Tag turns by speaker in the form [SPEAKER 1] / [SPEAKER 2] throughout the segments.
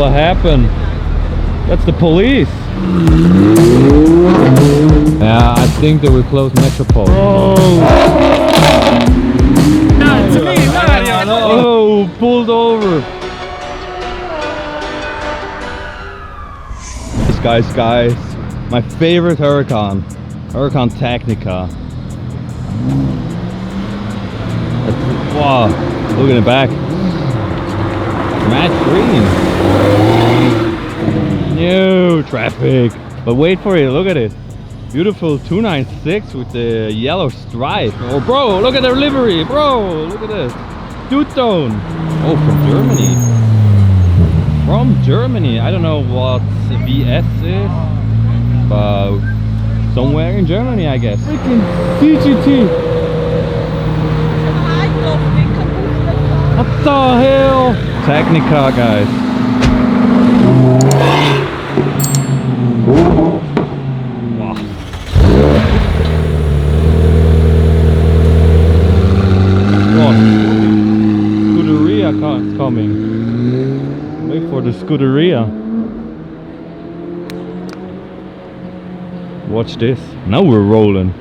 [SPEAKER 1] What happened? That's the police. Yeah, I think they will close Metropole.
[SPEAKER 2] It's me, Mario.
[SPEAKER 1] Oh, pulled over. Guys, my favorite Huracan Technica. Wow, look at the back. Matte green. No traffic. But wait for it, look at it. Beautiful 296 with the yellow stripe. Oh bro, look at the livery, bro. Look at this. Two-tone. Oh, from Germany. From Germany. I don't know what VS is, but somewhere in Germany, I guess. Freaking CGT. What the hell? Technica, guys. Wow. Oh, Scuderia coming. Wait for the Scuderia. Watch this. Now we're rolling.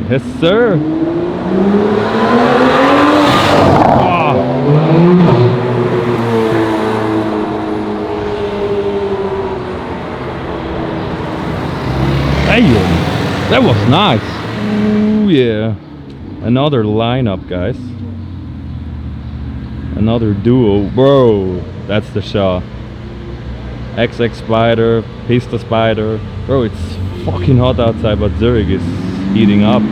[SPEAKER 1] Yes, sir. Wow. Damn, that was nice. Ooh, yeah. Another lineup, guys. Another duo. Bro, that's the shot. XX Spider, Pista Spider. Bro, it's fucking hot outside, but Zurich is heating up.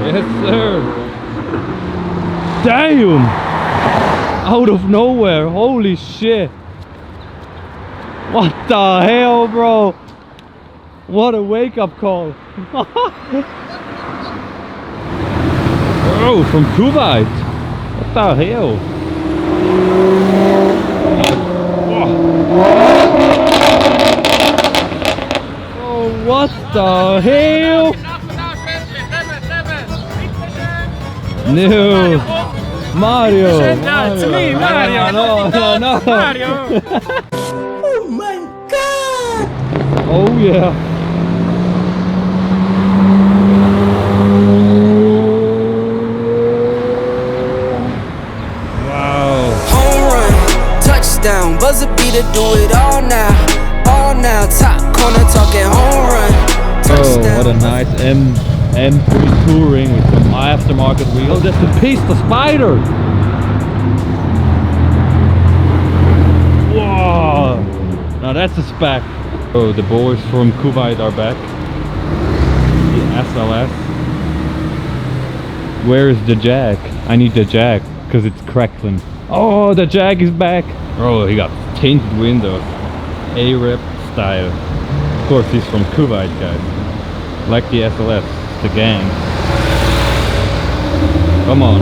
[SPEAKER 1] Yes, sir. Damn! Out of nowhere, holy shit. What the hell, bro? What a wake-up call. Bro, from Kuwait. What the hell? Oh, what the hell? No. Mario.
[SPEAKER 2] It's me, Mario.
[SPEAKER 1] No.
[SPEAKER 2] Mario.
[SPEAKER 3] Oh my god!
[SPEAKER 1] Oh yeah. Wow.
[SPEAKER 3] Home run, touchdown, buzzer beater, do it all now. All now, top corner talking home run.
[SPEAKER 1] Oh, what a nice M3 Touring with some aftermarket wheels. Oh, that's the Pista Spider. Whoa. Now that's a spec. Oh, the boys from Kuwait are back. The SLS. Where is the jack? I need the jack because it's crackling. Oh, the jack is back. Oh, he got tinted windows. A-rep style. Of course, he's from Kuwait, guys. Like the SLS, the gang. Come on.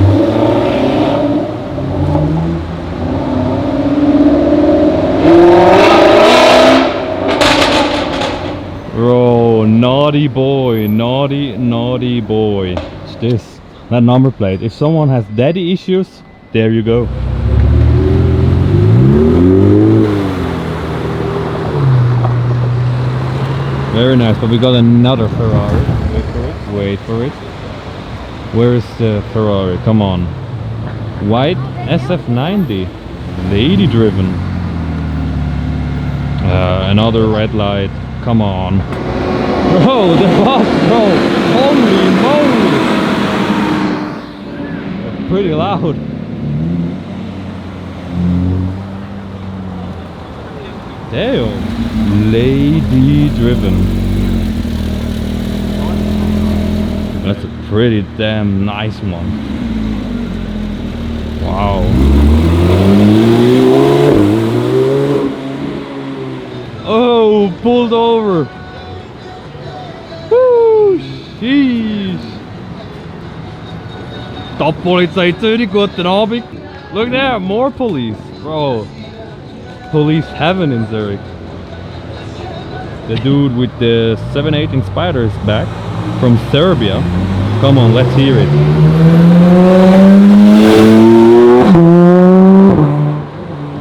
[SPEAKER 1] Bro, naughty boy, naughty boy. What's this? That number plate. If someone has daddy issues, there you go. Very nice, but we got another Ferrari. Wait for it. Where is the Ferrari? Come on. White SF90. Lady driven. Another red light. Come on. Bro, the boss, bro. Holy moly. That's pretty loud. Damn. Lady driven. That's a pretty damn nice one. Wow. Oh, pulled over. Woo, sheesh. Stoppolizei Zürich, guten Abend. Look there, more police. Bro, police heaven in Zurich. The dude with the 718 Spider is back from Serbia. Come on, let's hear it.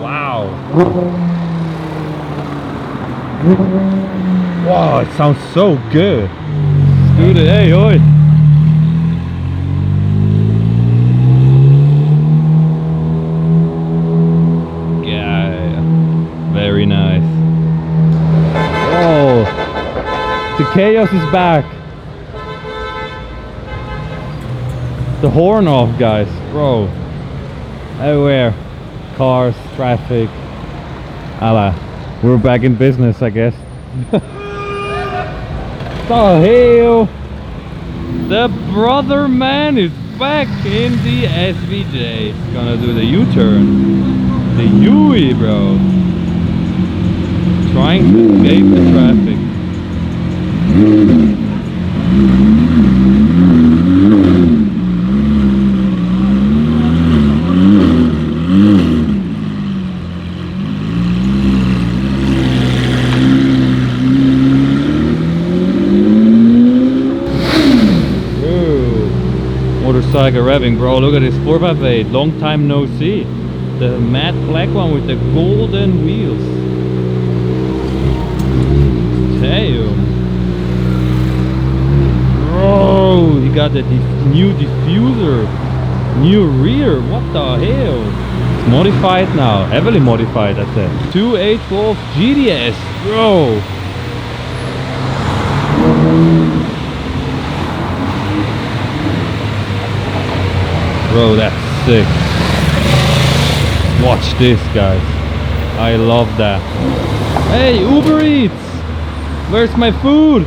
[SPEAKER 1] Wow. Wow, it sounds so good. Let's do it. Hey, oi. Yeah, very nice. Oh, the chaos is back. The horn off, guys, bro. Everywhere, cars, traffic. Allah, we're back in business, I guess. Oh hell, the brother man is back in the SVJ. Gonna do the U-turn, the Yui, bro. Trying to escape the traffic. Motorcycle revving, bro. Look at this 458, long time no see. The matte black one with the golden wheels. Damn, bro, he got the new diffuser, new rear. What the hell? It's modified now, heavily modified, I said. 2A12 GDS, bro. Bro, that's sick. Watch this, guys. I love that. Hey, Uber Eats! Where's my food?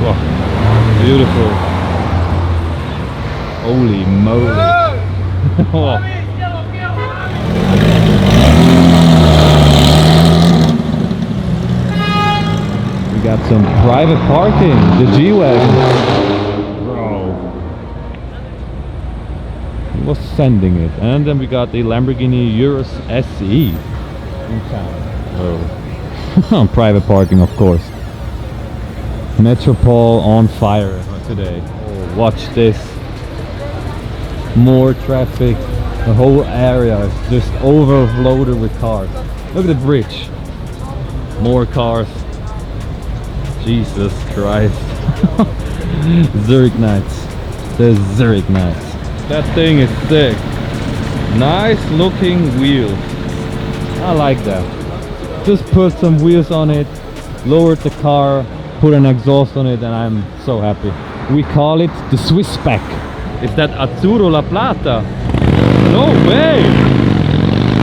[SPEAKER 1] Wow, beautiful. Holy moly. Oh. We got some private parking, the G-Wagon. Bro. He was sending it. And then we got the Lamborghini Urus SE in town. Oh. Private parking, of course. Metropole on fire today. Oh, watch this. More traffic. The whole area is just overloaded with cars. Look at the bridge. More cars. Jesus Christ. Zurich nights. The Zurich nights. That thing is sick. Nice looking wheels. I like that. Just put some wheels on it, lowered the car, put an exhaust on it, and I'm so happy. We call it the Swiss spec. Is that Azzurro La Plata? No way!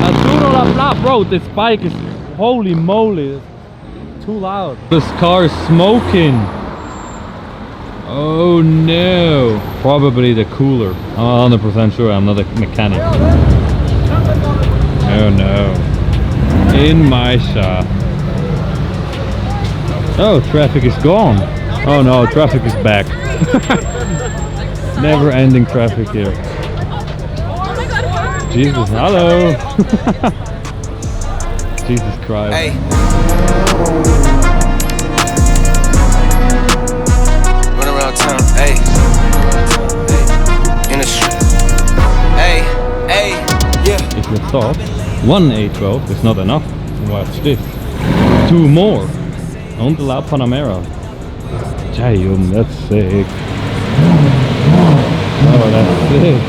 [SPEAKER 1] Azzurro La Plata. Bro, this bike is, holy moly. Too loud. This car is smoking. Oh no. Probably the cooler. I'm 100% sure. I'm not a mechanic. Oh no. In my shop. Oh, traffic is gone. Oh no, traffic is back. Never ending traffic here. Jesus, hello. Jesus Christ.
[SPEAKER 3] Hey. Run around town, hey. In the street. Hey, yeah.
[SPEAKER 1] If you stop, one A12 is not enough. Watch this. Two more. On the La Panamera. Damn, that's sick. Oh, that's sick.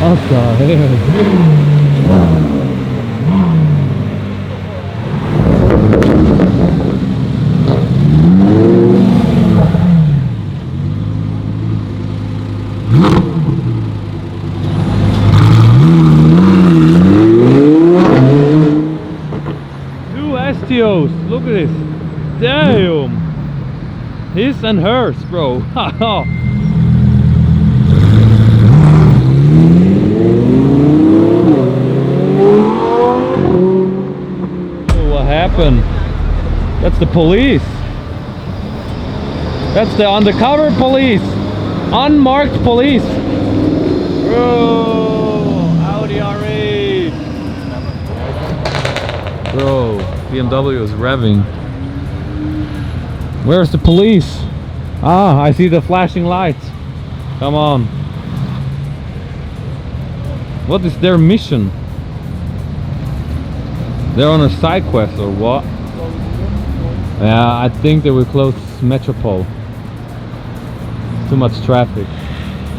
[SPEAKER 1] What the hell? Look at this. Damn. His and hers, bro. Oh, what happened? That's the police. That's the undercover police. Unmarked police. Bro, Audi R8. Bro, BMW is revving. Where's the police? Ah, I see the flashing lights. Come on. What is their mission? They're on a side quest or what? Yeah, I think they will close Metropole. Too much traffic.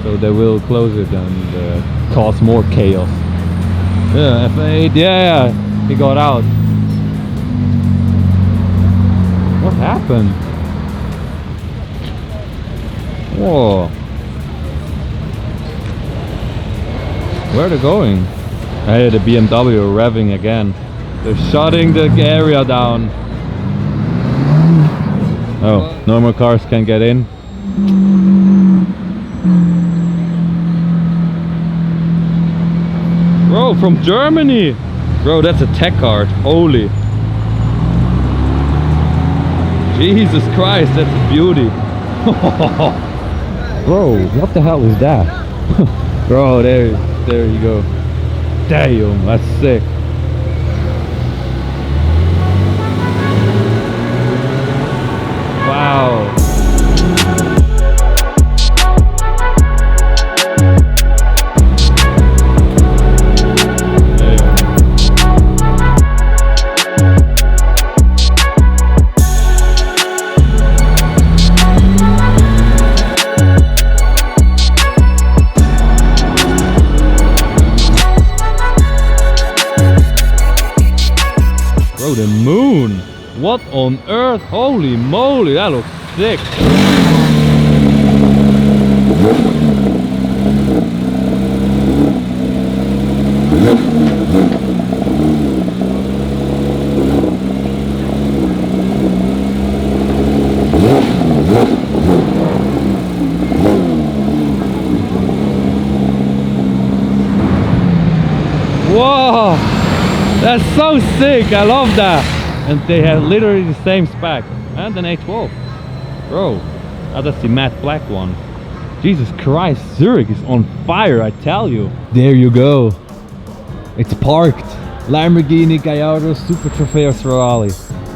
[SPEAKER 1] So they will close it and cause more chaos. Yeah, F8, yeah, he got out. What happened? Whoa. Where are they going? Hey, the BMW revving again. They're shutting the area down. Oh, normal cars can get in. Bro, from Germany! Bro, that's a tech car. Holy. Jesus Christ, that's a beauty. Bro, what the hell is that? Bro, there you go. Damn, that's sick. Wow. Bro, the moon! What on earth? Holy moly, that looks sick! Whoa! That's so sick, I love that! And they have literally the same spec. And an A12. Bro, that's the matte black one. Jesus Christ, Zurich is on fire, I tell you. There you go. It's parked. Lamborghini Gallardo Super Trofeo Rally.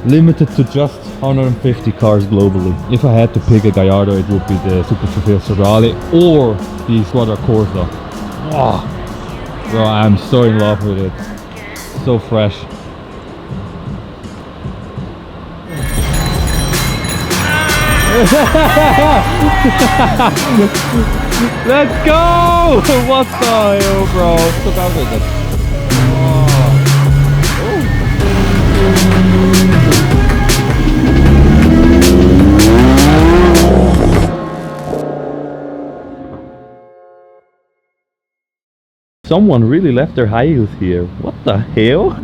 [SPEAKER 1] Limited to just 150 cars globally. If I had to pick a Gallardo, it would be the Super Trofeo Rally or the Squadra Corsa. Oh, bro, I'm so in love with it. So fresh. Let's go! What the hell, bro? Look out with it. Someone really left their high heels here. What the hell?